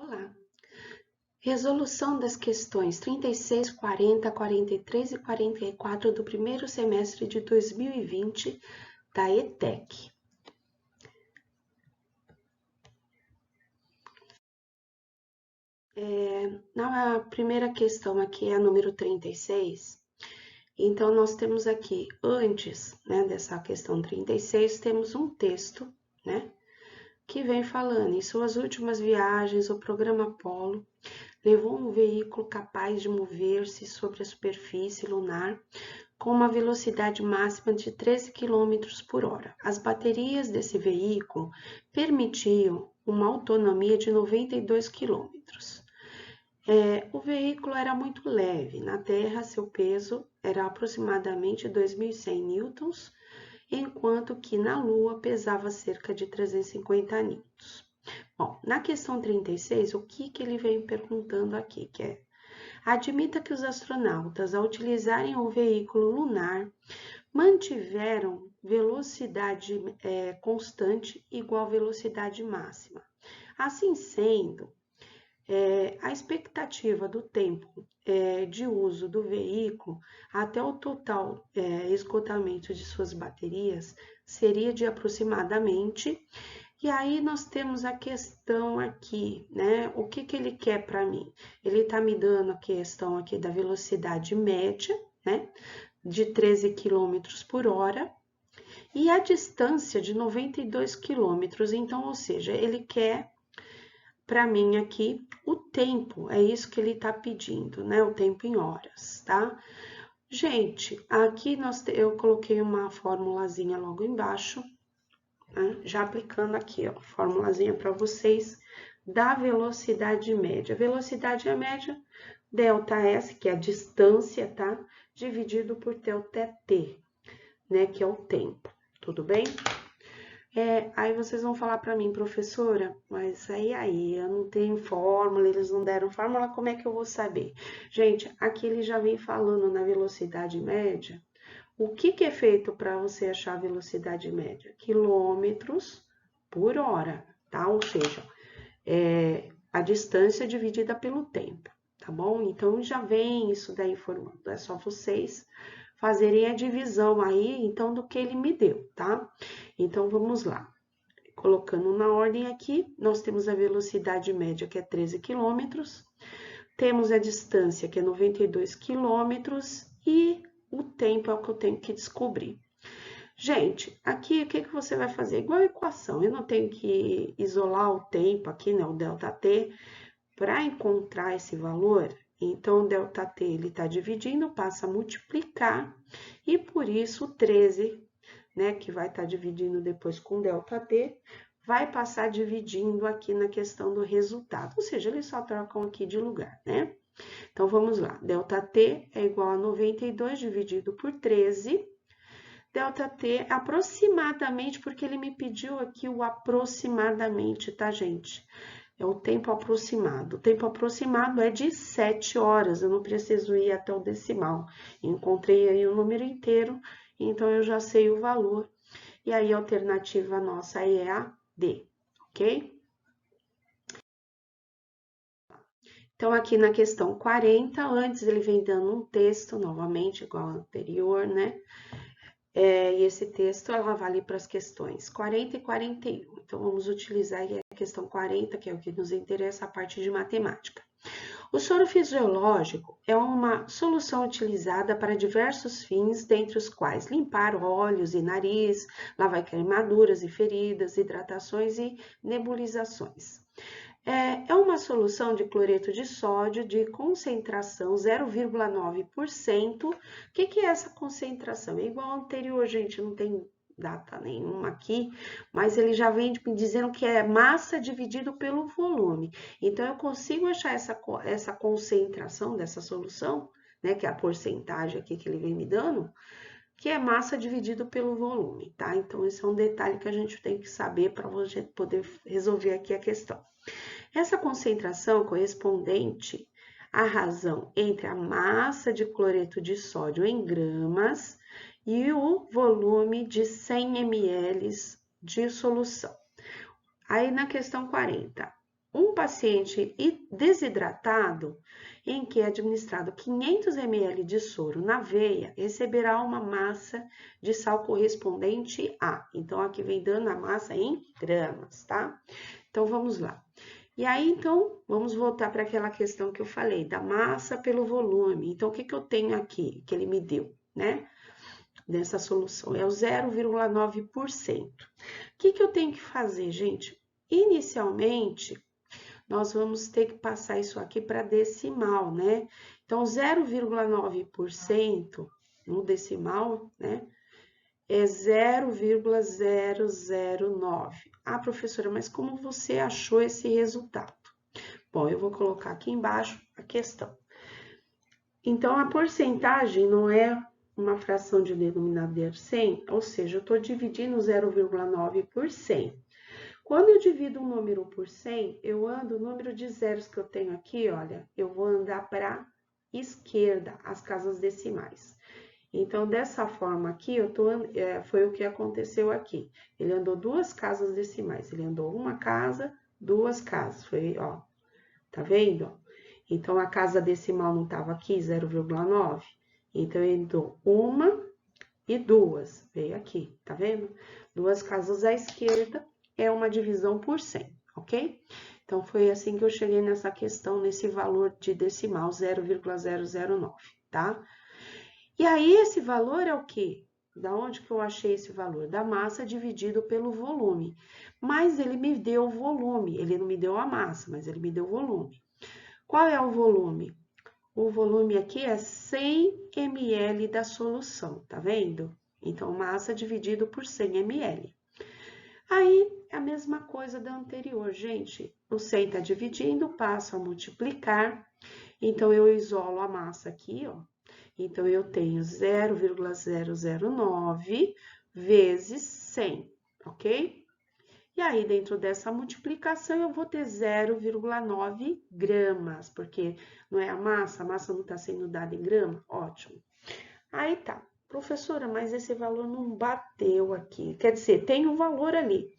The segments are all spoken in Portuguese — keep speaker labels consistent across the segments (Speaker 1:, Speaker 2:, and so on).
Speaker 1: Olá! Resolução das questões 36, 40, 43 e 44 do primeiro semestre de 2020 da ETEC. Na primeira questão aqui é a número 36, então nós temos aqui, antes dessa questão 36, temos um texto, que vem falando, em suas últimas viagens, o programa Apollo levou um veículo capaz de mover-se sobre a superfície lunar com uma velocidade máxima de 13 km por hora. As baterias desse veículo permitiam uma autonomia de 92 km. O veículo era muito leve. Na Terra, seu peso era aproximadamente 2.100 newtons, enquanto que na Lua pesava cerca de 350 newtons. Bom, na questão 36, o que ele vem perguntando aqui, que é: admita que os astronautas, ao utilizarem o veículo lunar, mantiveram velocidade constante igual à velocidade máxima. Assim sendo, a expectativa do tempo de uso do veículo até o total esgotamento de suas baterias seria de aproximadamente. E aí nós temos a questão aqui, O que ele quer para mim? Ele está me dando a questão aqui da velocidade média, de 13 km por hora, e a distância de 92 km. Então, ou seja, ele quer para mim aqui o tempo, é isso que ele está pedindo, o tempo em horas, tá? Gente, aqui eu coloquei uma formulazinha logo embaixo, já aplicando aqui, ó, formulazinha para vocês da velocidade média. Velocidade média, ΔS, que é a distância, tá? Dividido por ΔT, que é o tempo, tudo bem? Aí vocês vão falar para mim, professora, mas aí, eu não tenho fórmula, eles não deram fórmula, como é que eu vou saber? Gente, aqui ele já vem falando na velocidade média. O que é feito para você achar a velocidade média? Quilômetros por hora, tá? Ou seja, a distância dividida pelo tempo, tá bom? Então, já vem isso daí informando. É só vocês fazerem a divisão aí, então, do que ele me deu, tá? Então, vamos lá. Colocando na ordem aqui, nós temos a velocidade média, que é 13 km. Temos a distância, que é 92 km. E o tempo é o que eu tenho que descobrir. Gente, aqui o que você vai fazer? Igual a equação, eu não tenho que isolar o tempo aqui, o ΔT, para encontrar esse valor. Então, o ΔT ele está dividindo, passa a multiplicar, e por isso o 13, que vai estar dividindo depois com ΔT, vai passar dividindo aqui na questão do resultado. Ou seja, eles só trocam aqui de lugar, Então, vamos lá. ΔT é igual a 92 dividido por 13. ΔT aproximadamente, porque ele me pediu aqui o aproximadamente, tá, gente? É o tempo aproximado. O tempo aproximado é de 7 horas, eu não preciso ir até o decimal. Encontrei aí o número inteiro, então eu já sei o valor. E aí a alternativa nossa aí é a D, ok? Então, aqui na questão 40, antes ele vem dando um texto, novamente, igual ao anterior, E esse texto, ela vale para as questões 40 e 41. Então, vamos utilizar a questão 40, que é o que nos interessa, a parte de matemática. O soro fisiológico é uma solução utilizada para diversos fins, dentre os quais limpar olhos e nariz, lavar queimaduras e feridas, hidratações e nebulizações. É uma solução de cloreto de sódio de concentração 0,9%. O que é essa concentração? É igual ao anterior, gente, não tem data nenhuma aqui, mas ele já vem me dizendo que é massa dividido pelo volume. Então, eu consigo achar essa concentração dessa solução, que é a porcentagem aqui que ele vem me dando, que é massa dividido pelo volume, tá? Então, esse é um detalhe que a gente tem que saber para você poder resolver aqui a questão. Essa concentração correspondente à razão entre a massa de cloreto de sódio em gramas e o volume de 100 ml de solução. Aí, na questão 40, um paciente desidratado em que é administrado 500 ml de soro na veia receberá uma massa de sal correspondente a. Então, aqui vem dando a massa em gramas, tá? Então, vamos lá. E aí, então, vamos voltar para aquela questão que eu falei, da massa pelo volume. Então, o que eu tenho aqui, que ele me deu, né? Dessa solução, é o 0,9%. O que eu tenho que fazer, gente? Inicialmente, nós vamos ter que passar isso aqui para decimal, né? Então, 0,9% no decimal, né? É 0,009. Ah, professora, mas como você achou esse resultado? Bom, eu vou colocar aqui embaixo a questão. Então, a porcentagem não é uma fração de denominador 100, ou seja, eu estou dividindo 0,9 por 100. Quando eu divido um número por 100, eu ando o número de zeros que eu tenho aqui, olha, eu vou andar para a esquerda, as casas decimais. Então, dessa forma aqui, foi o que aconteceu aqui. Ele andou duas casas decimais, ele andou uma casa, duas casas, foi, ó, tá vendo? Então, a casa decimal não estava aqui, 0,9. Então, ele andou uma e duas, veio aqui, tá vendo? Duas casas à esquerda é uma divisão por 100, ok? Então, foi assim que eu cheguei nessa questão, nesse valor de decimal, 0,009, tá? E aí, esse valor é o quê? Da onde que eu achei esse valor? Da massa dividido pelo volume. Mas ele me deu o volume, ele não me deu a massa, mas ele me deu o volume. Qual é o volume? O volume aqui é 100 ml da solução, tá vendo? Então, massa dividido por 100 ml. Aí, é a mesma coisa da anterior, gente. O 100 tá dividindo, passo a multiplicar. Então, eu isolo a massa aqui, ó. Então, eu tenho 0,009 vezes 100, ok? E aí, dentro dessa multiplicação, eu vou ter 0,9 gramas, porque não é a massa não está sendo dada em grama? Ótimo. Aí tá, professora, mas esse valor não bateu aqui. Quer dizer, tem um valor ali,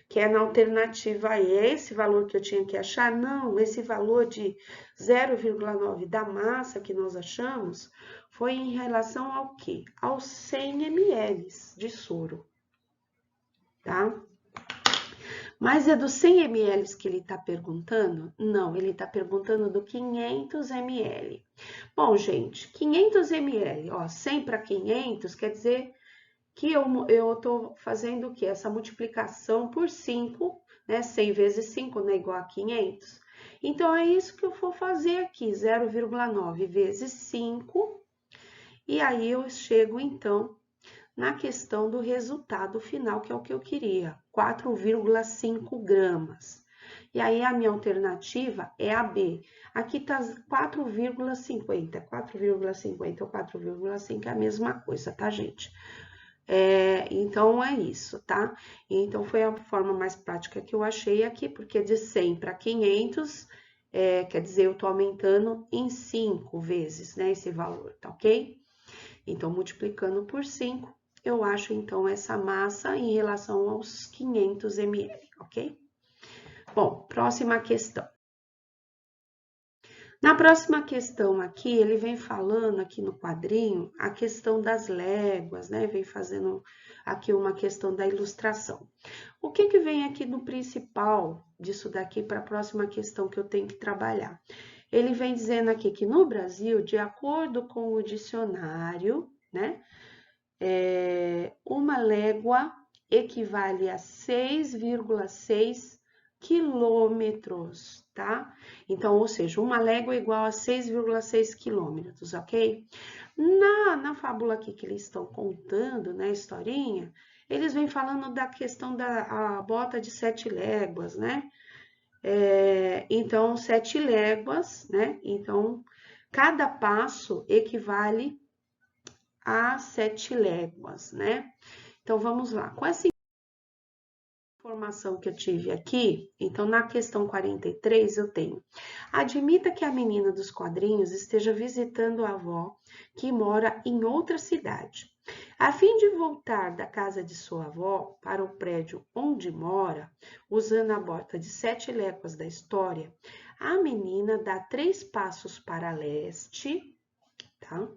Speaker 1: que é na alternativa aí. É esse valor que eu tinha que achar? Não, esse valor de 0,9 da massa que nós achamos foi em relação ao quê? Aos 100 ml de soro, tá? Mas é dos 100 ml que ele está perguntando? Não, ele está perguntando do 500 ml. Bom, gente, 500 ml, ó, 100 para 500 quer dizer que eu estou fazendo o quê? Essa multiplicação por 5, né? 100 vezes 5 não é igual a 500. Então, é isso que eu vou fazer aqui, 0,9 vezes 5. E aí, eu chego, então, na questão do resultado final, que é o que eu queria, 4,5 gramas. E aí, a minha alternativa é a B. Aqui tá 4,50. 4,50 ou 4,5 é a mesma coisa, tá, gente? Então, é isso, tá? Então, foi a forma mais prática que eu achei aqui, porque de 100 para 500, quer dizer, eu tô aumentando em 5 vezes, né, esse valor, tá ok? Então, multiplicando por 5, eu acho, então, essa massa em relação aos 500 ml, ok? Bom, próxima questão. Na próxima questão aqui, ele vem falando aqui no quadrinho a questão das léguas, né? Vem fazendo aqui uma questão da ilustração. O que vem aqui no principal disso daqui para a próxima questão que eu tenho que trabalhar? Ele vem dizendo aqui que no Brasil, de acordo com o dicionário, né? Uma légua equivale a 6,6 quilômetros, tá? Então, ou seja, uma légua é igual a 6,6 quilômetros, ok? Na fábula aqui que eles estão contando, né, historinha, eles vêm falando da questão da bota de 7 léguas, né? Então, 7 léguas, né? Então, cada passo equivale a 7 léguas, né? Então, vamos lá. Com essa informação que eu tive aqui, então, na questão 43, eu tenho: admita que a menina dos quadrinhos esteja visitando a avó que mora em outra cidade. A fim de voltar da casa de sua avó para o prédio onde mora, usando a bota de 7 léguas da história, a menina dá 3 passos para leste, tá?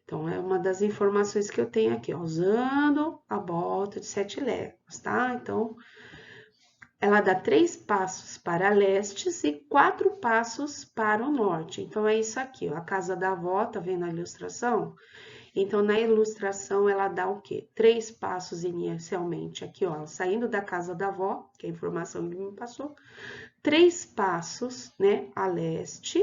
Speaker 1: Então, é uma das informações que eu tenho aqui, ó, usando a bota de 7 léguas, tá? Então, ela dá 3 passos para leste e 4 passos para o norte. Então, é isso aqui, ó, a casa da avó, tá vendo a ilustração? Então, na ilustração, ela dá o quê? 3 passos inicialmente aqui, ó, saindo da casa da avó, que é a informação que me passou, 3 passos, né, a leste,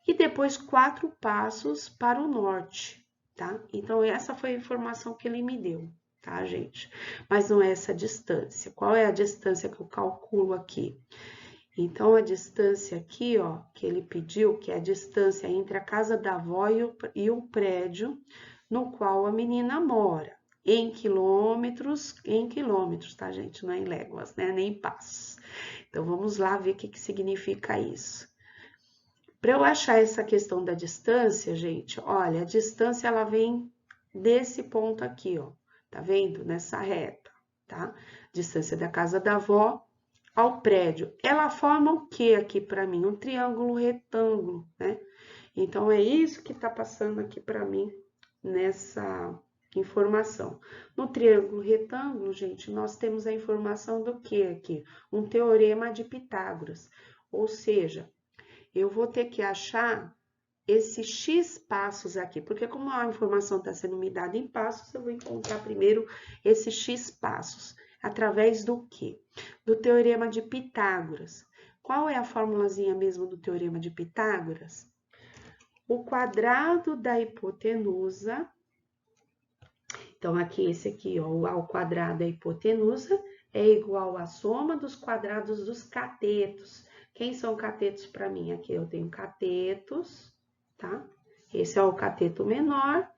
Speaker 1: e depois 4 passos para o norte, tá? Então, essa foi a informação que ele me deu, tá, gente? Mas não é essa distância. Qual é a distância que eu calculo aqui? Então, a distância aqui, ó, que ele pediu, que é a distância entre a casa da avó e o prédio no qual a menina mora, em quilômetros, tá, gente? Não é em léguas, né? Nem em passos. Então, vamos lá ver o que significa isso. Para eu achar essa questão da distância, gente, olha, a distância ela vem desse ponto aqui, ó, tá vendo? Nessa reta, tá? Distância da casa da avó ao prédio. Ela forma o que aqui para mim? Um triângulo retângulo, né? Então, é isso que tá passando aqui para mim nessa informação. No triângulo retângulo, gente, nós temos a informação do que aqui? Um teorema de Pitágoras, ou seja, eu vou ter que achar esses X passos aqui, porque como a informação está sendo me dada em passos, eu vou encontrar primeiro esses X passos. Através do quê? Do Teorema de Pitágoras. Qual é a formulazinha mesmo do Teorema de Pitágoras? O quadrado da hipotenusa, então aqui esse aqui, ó, o ao quadrado da hipotenusa é igual à soma dos quadrados dos catetos. Quem são catetos para mim? Aqui eu tenho catetos, tá? Esse é o cateto menor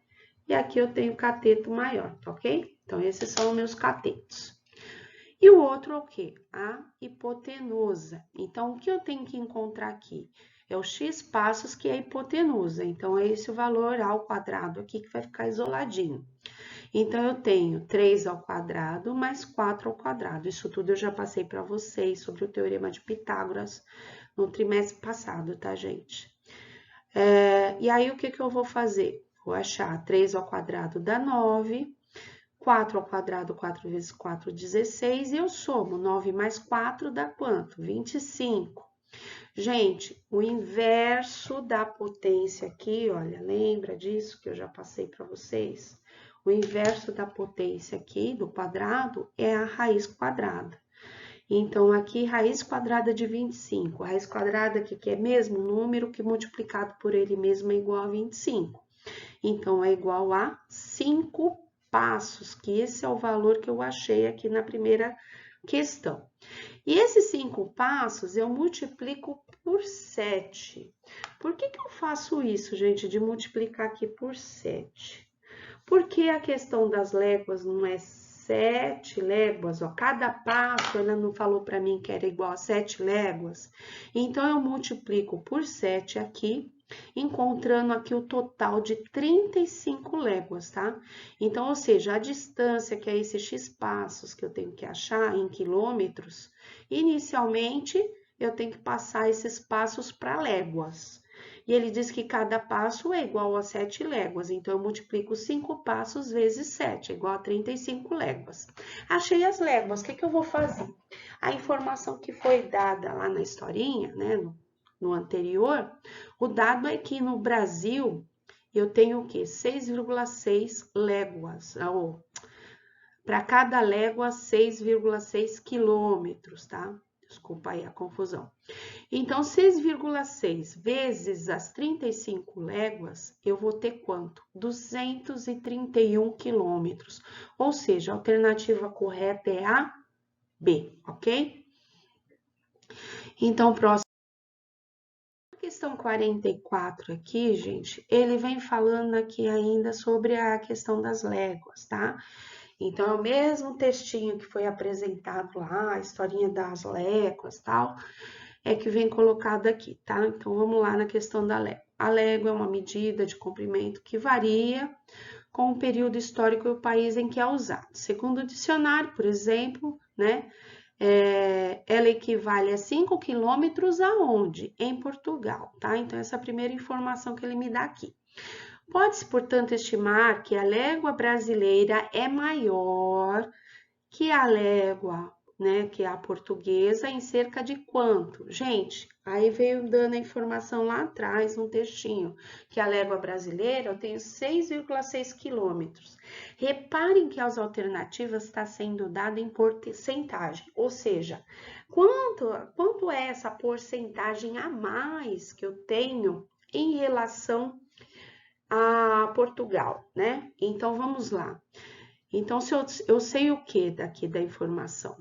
Speaker 1: e aqui eu tenho cateto maior, tá ok? Então, esses são os meus catetos. E o outro é o quê? A hipotenusa. Então, o que eu tenho que encontrar aqui? É o x passos que é a hipotenusa. Então, é esse o valor ao quadrado aqui que vai ficar isoladinho. Então, eu tenho 3 ao quadrado mais 4 ao quadrado. Isso tudo eu já passei para vocês sobre o Teorema de Pitágoras no trimestre passado, tá, gente? E aí, o que eu vou fazer? Vou achar 3 ao quadrado dá 9, 4 ao quadrado, 4 vezes 4, 16, e eu somo 9 mais 4 dá quanto? 25. Gente, o inverso da potência aqui, olha, lembra disso que eu já passei para vocês? O inverso da potência aqui, do quadrado, é a raiz quadrada. Então, aqui, raiz quadrada de 25. A raiz quadrada aqui, que é mesmo um número que multiplicado por ele mesmo é igual a 25. Então, é igual a 5 passos, que esse é o valor que eu achei aqui na primeira questão. E esses 5 passos eu multiplico por 7. Por que eu faço isso, gente, de multiplicar aqui por 7? Porque a questão das léguas não é 7 léguas, ó, cada passo ela não falou para mim que era igual a 7 léguas. Então, eu multiplico por 7 aqui, encontrando aqui o total de 35 léguas, tá? Então, ou seja, a distância, que é esses X passos que eu tenho que achar em quilômetros, inicialmente eu tenho que passar esses passos para léguas. E ele diz que cada passo é igual a 7 léguas, então eu multiplico 5 passos vezes 7, é igual a 35 léguas. Achei as léguas, o que eu vou fazer? A informação que foi dada lá na historinha, né, no anterior, o dado é que no Brasil eu tenho o quê? 6,6 léguas, para cada légua 6,6 quilômetros, tá? Desculpa aí a confusão. Então, 6,6 vezes as 35 léguas, eu vou ter quanto? 231 quilômetros. Ou seja, a alternativa correta é a B, ok? Então, próximo. A questão 44 aqui, gente, ele vem falando aqui ainda sobre a questão das léguas, tá? Então, é o mesmo textinho que foi apresentado lá, a historinha das léguas e tal, é que vem colocado aqui, tá? Então, vamos lá na questão da légua. A légua é uma medida de comprimento que varia com o período histórico e o país em que é usado. Segundo o dicionário, por exemplo, né, ela equivale a 5 quilômetros aonde? Em Portugal, tá? Então, essa é a primeira informação que ele me dá aqui. Pode-se, portanto, estimar que a légua brasileira é maior que a légua, né, que é a portuguesa, em cerca de quanto? Gente, aí veio dando a informação lá atrás, um textinho, que a légua brasileira eu tenho 6,6 quilômetros. Reparem que as alternativas está sendo dada em porcentagem, ou seja, quanto é essa porcentagem a mais que eu tenho em relação a Portugal, né? Então, vamos lá. Então, se eu sei o que daqui da informação?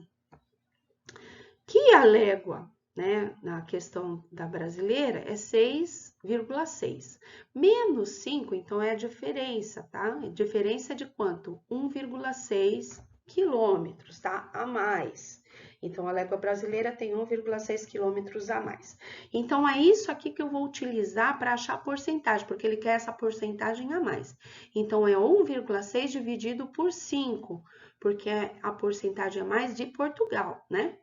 Speaker 1: Que a légua, né, na questão da brasileira, é 6,6. Menos 5, então, é a diferença, tá? A diferença de quanto? 1,6 quilômetros, tá? A mais. Então, a légua brasileira tem 1,6 quilômetros a mais. Então, é isso aqui que eu vou utilizar para achar a porcentagem, porque ele quer essa porcentagem a mais. Então, é 1,6 dividido por 5, porque a porcentagem a mais de Portugal, né?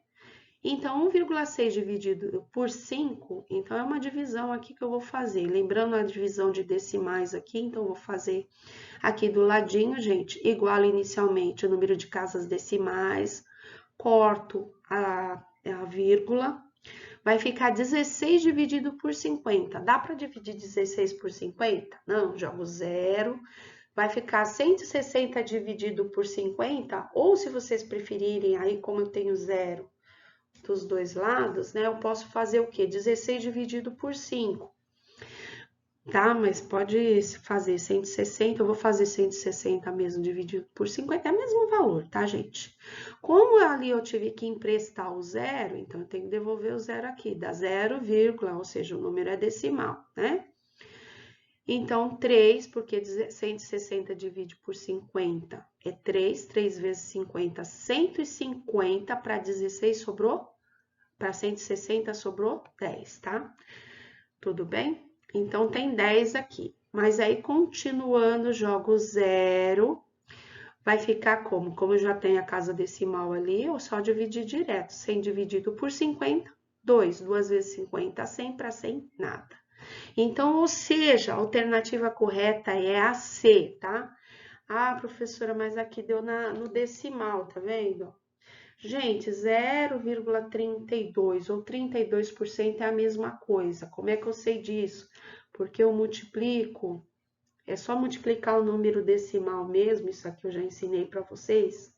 Speaker 1: Então, 1,6 dividido por 5, então é uma divisão aqui que eu vou fazer. Lembrando a divisão de decimais aqui, então eu vou fazer aqui do ladinho, gente, igual inicialmente o número de casas decimais, corto a vírgula, vai ficar 16 dividido por 50. Dá para dividir 16 por 50? Não, jogo zero. Vai ficar 160 dividido por 50, ou se vocês preferirem, aí como eu tenho zero dos dois lados, né, eu posso fazer o quê? 16 dividido por 5. Tá? Mas pode fazer 160, eu vou fazer 160 mesmo dividido por 50, é o mesmo valor, tá, gente? Como ali eu tive que emprestar o zero, então eu tenho que devolver o zero aqui, dá 0, ou seja, o número é decimal, né? Então, 3, porque 160 divide por 50 é 3, 3 vezes 50, 150 para 16 sobrou? Para 160 sobrou 10, tá? Tudo bem? Então, tem 10 aqui. Mas aí, continuando, jogo zero. Vai ficar como? Como eu já tenho a casa decimal ali, eu só dividir direto. 100 dividido por 50, 2. 2 vezes 50, 100 para 100, nada. Então, ou seja, a alternativa correta é a C, tá? Ah, professora, mas aqui deu no decimal, tá vendo? Gente, 0,32 ou 32% é a mesma coisa. Como é que eu sei disso? Porque eu multiplico, é só multiplicar o número decimal mesmo, isso aqui eu já ensinei para vocês,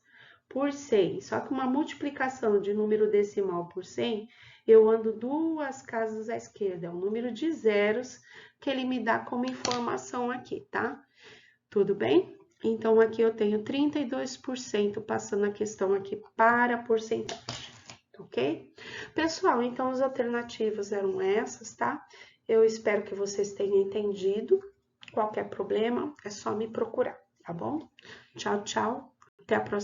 Speaker 1: por 100. Só que uma multiplicação de número decimal por 100, eu ando duas casas à esquerda, é o número de zeros que ele me dá como informação aqui, tá? Tudo bem? Então, aqui eu tenho 32% passando a questão aqui para a porcentagem, ok? Pessoal, então as alternativas eram essas, tá? Eu espero que vocês tenham entendido. Qualquer problema, é só me procurar, tá bom? Tchau, tchau. Até a próxima.